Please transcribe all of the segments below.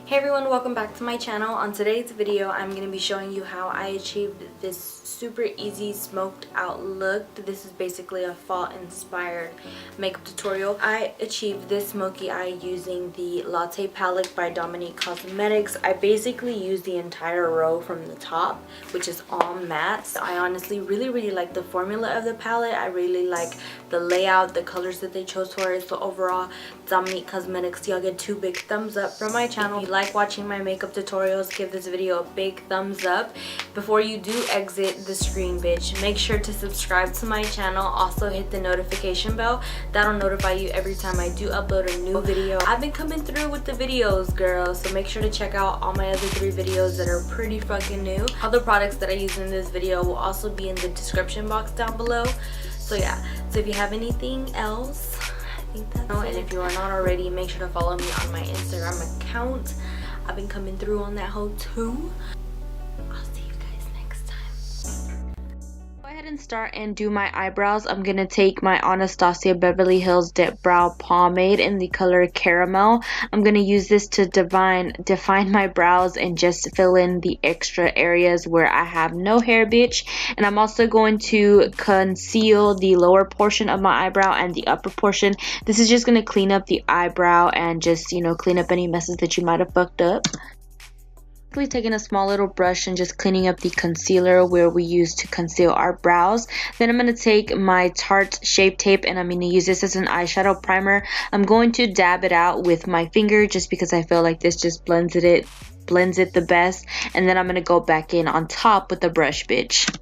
Hey everyone, welcome back to my channel. On today's video, I'm going to be showing you how I achieved this super easy smoked out look. This is basically a fall inspired makeup tutorial. I achieved this smoky eye using the Latte palette by Dominique Cosmetics. I basically used the entire row from the top, which is all matte. I honestly really like the formula of the palette. I really like the layout, the colors that they chose for it. So overall, Dominique Cosmetics, y'all get 2 big thumbs up from my channel. If you like watching my makeup tutorials, give this video a big thumbs up. Before you do exit the screen, bitch, make sure to subscribe to my channel. Also hit the notification bell. That'll notify you every time I do upload a new video. I've been coming through with the videos, girl, so make sure to check out all my other 3 videos that are pretty fucking new. All the products that I use in this video will also be in the description box down below. So yeah, so if you have anything else, I think that's it. And if you are not already, make sure to follow me on my Instagram account. I've been coming through on that hoe too. I'll see you guys next time. Go ahead and start and do my eyebrows. I'm gonna take my Anastasia Beverly Hills Dip Brow Pomade in the color Caramel. I'm gonna use this to define my brows and just fill in the extra areas where I have no hair, bitch. And I'm also going to conceal the lower portion of my eyebrow and the upper portion. This is just gonna clean up the eyebrow and just, you know, clean up any messes that you might have fucked up. Taking a small little brush and just cleaning up the concealer where we use to conceal our brows. Then I'm going to take my Tarte Shape Tape and I'm going to use this as an eyeshadow primer. I'm going to dab it out with my finger just because I feel like this just blends it the best. And then I'm going to go back in on top with the brush, bitch.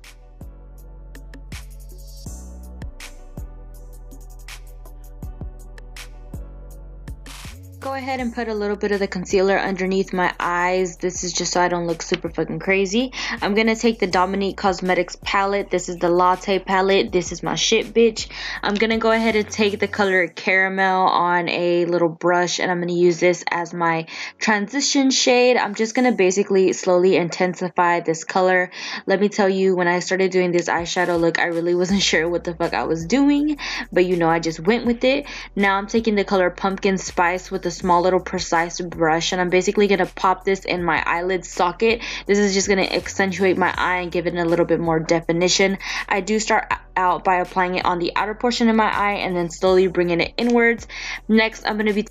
Go ahead and put a little bit of the concealer underneath my eyes. This is just so I don't look super fucking crazy. I'm gonna take the Dominique Cosmetics palette. This is the Latte palette. This is my shit, bitch. I'm gonna go ahead and take the color Caramel on a little brush and I'm gonna use this as my transition shade. I'm just gonna basically slowly intensify this color. Let me tell you, when I started doing this eyeshadow look, I really wasn't sure what the fuck I was doing, but you know, I just went with it. Now I'm taking the color Pumpkin Spice with a small little precise brush and I'm basically gonna pop this in my eyelid socket. This is just gonna accentuate my eye and give it a little bit more definition. I do start out by applying it on the outer portion of my eye and then slowly bringing it inwards. Next, I'm gonna be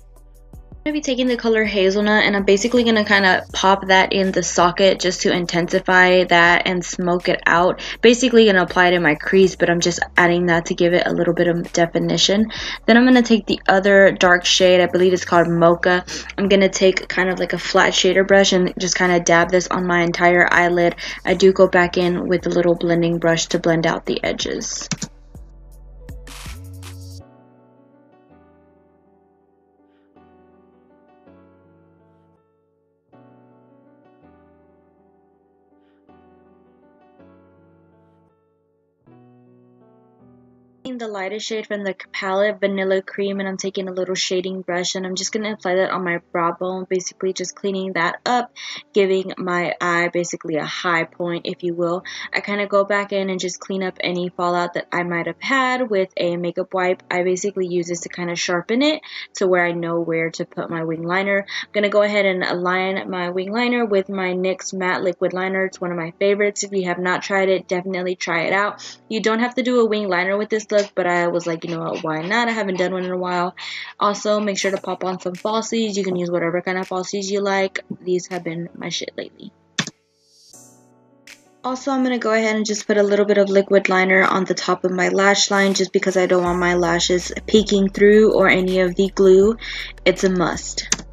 taking the color Hazelnut and I'm basically going to kind of pop that in the socket just to intensify that and smoke it out. Basically going to apply it in my crease, but I'm just adding that to give it a little bit of definition. Then I'm going to take the other dark shade, I believe it's called Mocha. I'm going to take kind of like a flat shader brush and just kind of dab this on my entire eyelid. I do go back in with a little blending brush to blend out the edges. The lightest shade from the palette, Vanilla Cream, and I'm taking a little shading brush and I'm just going to apply that on my brow bone, basically just cleaning that up, giving my eye basically a high point, if you will. I kind of go back in and just clean up any fallout that I might have had with a makeup wipe. I basically use this to kind of sharpen it to where I know where to put my wing liner. I'm going to go ahead and align my wing liner with my NYX Matte Liquid Liner. It's one of my favorites. If you have not tried it, definitely try it out. You don't have to do a wing liner with this look, but I was like, you know what, why not? I haven't done one in a while. Also, make sure to pop on some falsies. You can use whatever kind of falsies you like. These have been my shit lately. Also, I'm going to go ahead and just put a little bit of liquid liner on the top of my lash line just because I don't want my lashes peeking through or any of the glue. It's a must.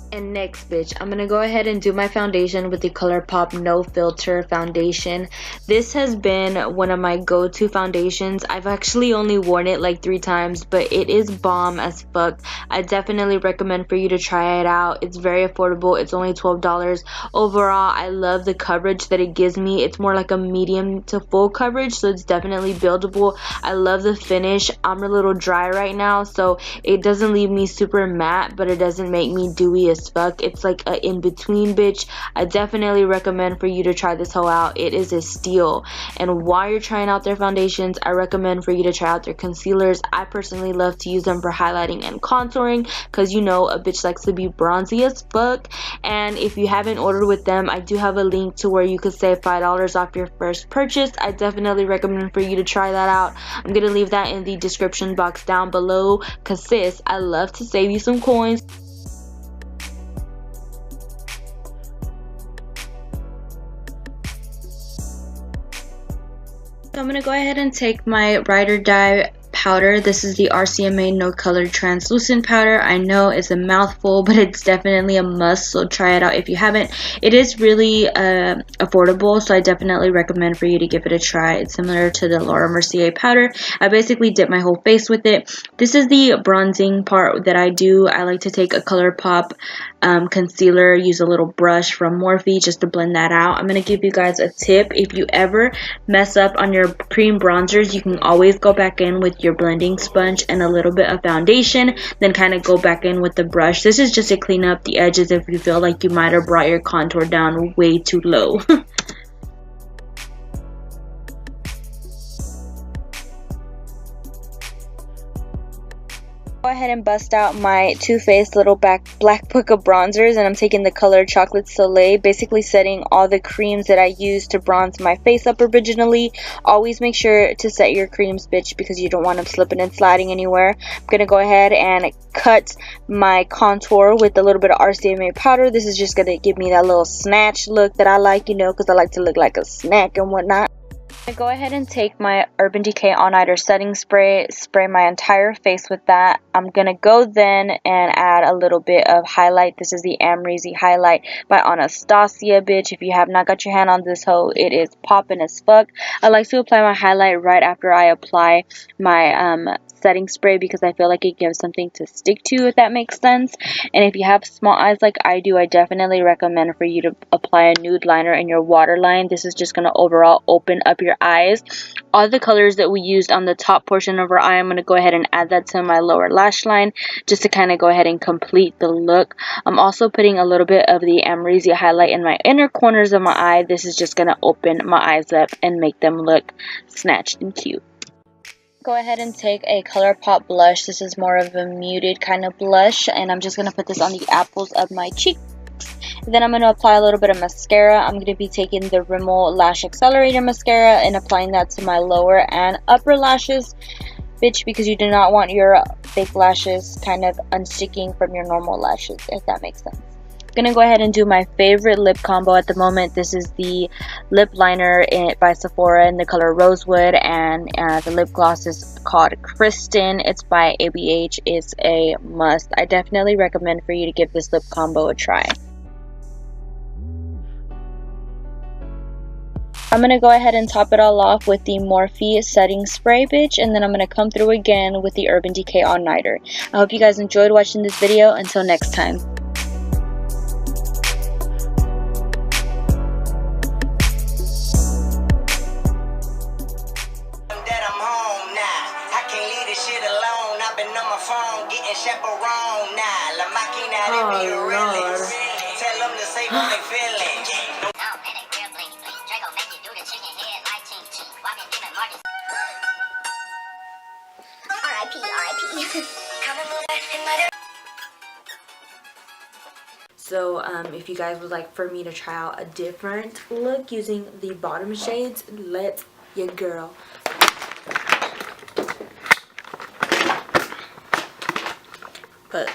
And next, bitch, I'm gonna go ahead and do my foundation with the ColourPop No Filter foundation. This has been one of my go-to foundations. I've actually only worn it like 3 times, but it is bomb as fuck. I definitely recommend for you to try it out. It's very affordable. It's only $12. Overall, I love the coverage that it gives me. It's more like a medium to full coverage, so it's definitely buildable. I love the finish. I'm a little dry right now, so it doesn't leave me super matte, but it doesn't make me dewy as as fuck. It's like a in-between, bitch. I definitely recommend for you to try this hoe out. It is a steal. And while you're trying out their foundations, I recommend for you to try out their concealers. I personally love to use them for highlighting and contouring because you know a bitch likes to be bronzy as fuck. And if you haven't ordered with them, I do have a link to where you could save $5 off your first purchase. I definitely recommend for you to try that out. I'm gonna leave that in the description box down below because sis, I love to save you some coins. So I'm gonna go ahead and take my Ride or Die powder. This is the RCMA No Color Translucent powder. I know it's a mouthful, but it's definitely a must, so try it out if you haven't. It is really affordable, so I definitely recommend for you to give it a try. It's similar to the Laura Mercier powder. I basically dip my whole face with it. This is the bronzing part that I do. I like to take a ColourPop concealer, use a little brush from Morphe just to blend that out. I'm going to give you guys a tip. If you ever mess up on your cream bronzers, you can always go back in with your blending sponge and a little bit of foundation, then kind of go back in with the brush. This is just to clean up the edges if you feel like you might have brought your contour down way too low. Go ahead and bust out my Too Faced little black book of bronzers, and I'm taking the color Chocolate Soleil, basically setting all the creams that I used to bronze my face up originally. Always make sure to set your creams, bitch, because you don't want them slipping and sliding anywhere. I'm gonna go ahead and cut my contour with a little bit of RCMA powder. This is just gonna give me that little snatch look that I like, you know, because I like to look like a snack and whatnot. I'm gonna go ahead and take my Urban Decay All Nighter setting spray, spray my entire face with that. I'm gonna go then and add a little bit of highlight. This is the Amrezy Highlight by Anastasia, bitch. If you have not got your hand on this hoe, it is popping as fuck. I like to apply my highlight right after I apply my setting spray because I feel like it gives something to stick to, if that makes sense. And if you have small eyes like I do, I definitely recommend for you to apply a nude liner in your waterline. This is just going to overall open up your eyes. All the colors that we used on the top portion of our eye, I'm going to go ahead and add that to my lower lash line just to kind of go ahead and complete the look. I'm also putting a little bit of the Amrezy Highlight in my inner corners of my eye. This is just going to open my eyes up and make them look snatched and cute. Go ahead and take a ColourPop blush. This is more of a muted kind of blush, and I'm just going to put this on the apples of my cheeks. Then I'm going to apply a little bit of mascara. I'm going to be taking the Rimmel Lash Accelerator mascara and applying that to my lower and upper lashes, bitch, because you do not want your fake lashes kind of unsticking from your normal lashes, if that makes sense. Gonna go ahead and do my favorite lip combo at the moment. This is the lip liner by Sephora in the color Rosewood, and the lip gloss is called Kristen. It's by ABH. It's a must. I definitely recommend for you to give this lip combo a try. I'm going to go ahead and top it all off with the Morphe setting spray, bitch, and then I'm going to come through again with the Urban Decay All Nighter. I hope you guys enjoyed watching this video. Until next time. Chaperone now, La Máquina de be the realest. Tell them to say what they feeling. No, man, ain't real bling bling. Draco make you do the chicken head like ching ching. Walking giving Marcus. R.I.P. R.I.P. So if you guys would like for me to try out a different look using the bottom shades, let your girl. But